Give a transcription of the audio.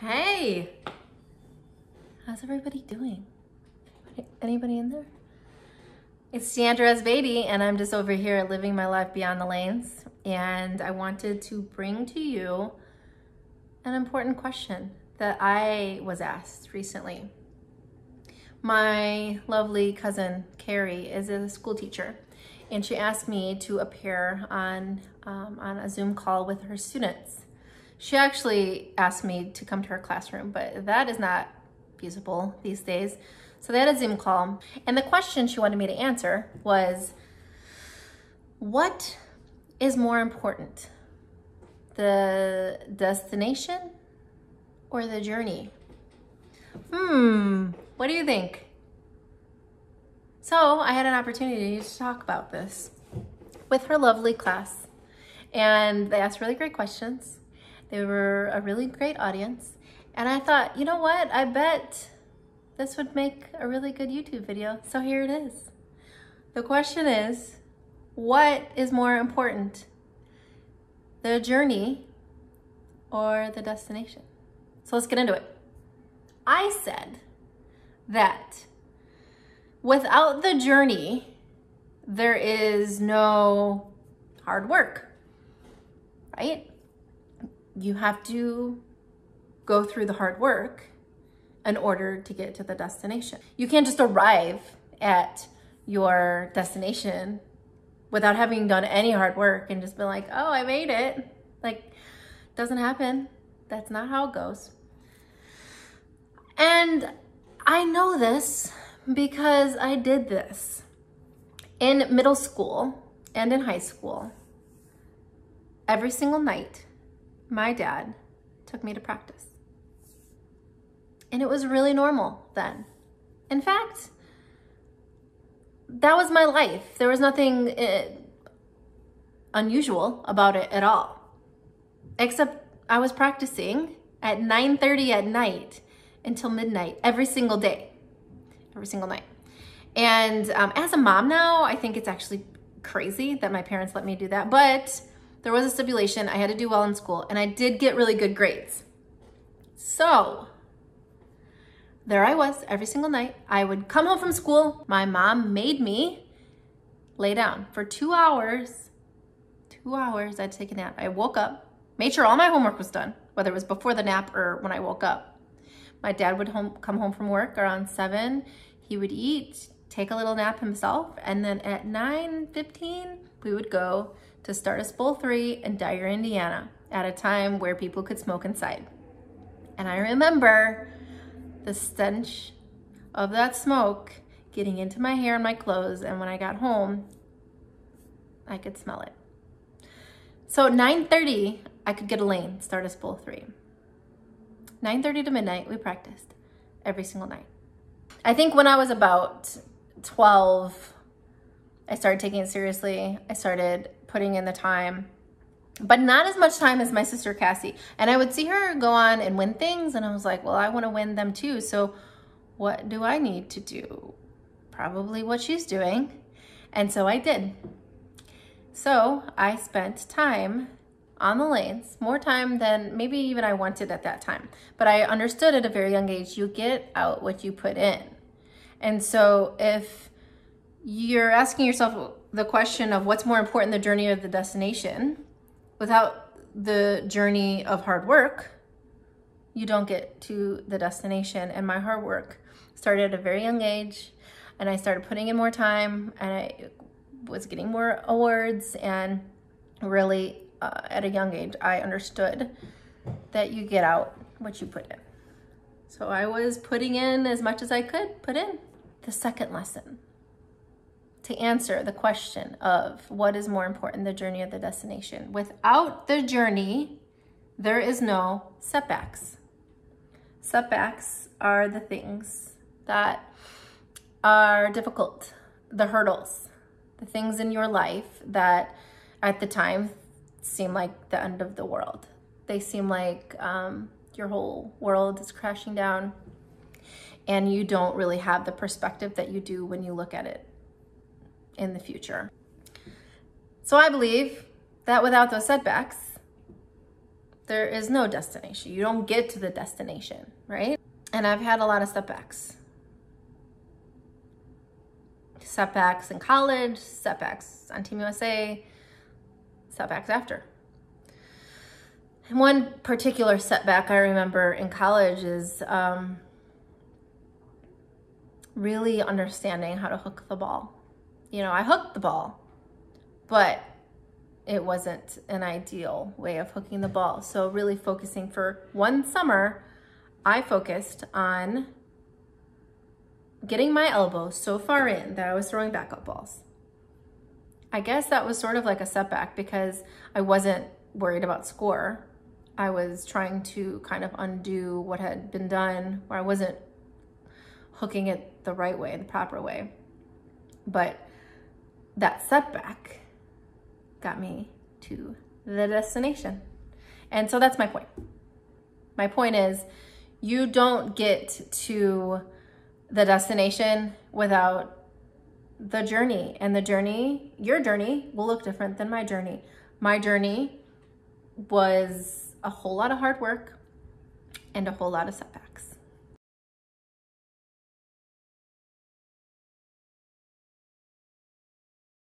Hey, how's everybody doing? Anybody in there? It's Diandra Asbaty, and I'm just over here living my life beyond the lanes. And I wanted to bring to you an important question that I was asked recently. My lovely cousin, Carrie, is a school teacher, and she asked me to appear on a Zoom call with her students. She actually asked me to come to her classroom, but that is not feasible these days. So they had a Zoom call, and the question she wanted me to answer was, what is more important, the destination or the journey? What do you think? So I had an opportunity to talk about this with her lovely class, and they asked really great questions. They were a really great audience, and I thought, you know what? I bet this would make a really good YouTube video. So here it is. The question is, what is more important, the journey or the destination? So let's get into it. I said that without the journey, there is no hard work, right? You have to go through the hard work in order to get to the destination. You can't just arrive at your destination without having done any hard work and just be like, oh, I made it. Like, doesn't happen. That's not how it goes. And I know this because I did this in middle school and in high school. Every single night, my dad took me to practice. And it was really normal then. In fact, that was my life. There was nothing unusual about it at all. Except I was practicing at 9:30 at night until midnight every single day. Every single night. And as a mom now, I think it's actually crazy that my parents let me do that. But there was a stipulation. I had to do well in school, and I did get really good grades. So there I was every single night. I would come home from school. My mom made me lay down for 2 hours. 2 hours, I'd take a nap. I woke up, made sure all my homework was done, whether it was before the nap or when I woke up. My dad would come home from work around 7. He would eat, take a little nap himself, and then at 9:15, we would go to Stardust Bowl 3 in Dyer, Indiana, at a time where people could smoke inside. And I remember the stench of that smoke getting into my hair and my clothes, and when I got home, I could smell it. So at 9:30, I could get a lane, Stardust Bowl 3. 9:30 to midnight, we practiced every single night. I think when I was about 12, I started taking it seriously. I started putting in the time, but not as much time as my sister Cassie. And I would see her go on and win things, and I was like, well, I want to win them too. So what do I need to do? Probably what she's doing. And so I did. So I spent time on the lanes, more time than maybe even I wanted at that time. But I understood at a very young age, you get out what you put in. And so if you're asking yourself the question of what's more important, the journey or the destination, without the journey of hard work, you don't get to the destination. And my hard work started at a very young age, and I started putting in more time, and I was getting more awards, and really at a young age, I understood that you get out what you put in. So I was putting in as much as I could put in. The second lesson, to answer the question of what is more important, the journey or the destination. Without the journey, there is no setbacks. Setbacks are the things that are difficult, the hurdles, the things in your life that at the time seem like the end of the world. They seem like your whole world is crashing down, and you don't really have the perspective that you do when you look at it in the future. So I believe that without those setbacks, There is no destination. You don't get to the destination, right? And I've had a lot of setbacks. Setbacks in college, setbacks on Team USA, setbacks after. And one particular setback I remember in college is really understanding how to hook the ball. You know, I hooked the ball, but it wasn't an ideal way of hooking the ball. So really focusing for one summer, I focused on getting my elbow so far in that I was throwing backup balls. I guess that was sort of like a setback because I wasn't worried about score. I was trying to kind of undo what had been done, where I wasn't hooking it the right way, the proper way. But that setback got me to the destination. And so that's my point. My point is, you don't get to the destination without the journey. And the journey, your journey, will look different than my journey. My journey was a whole lot of hard work and a whole lot of setbacks.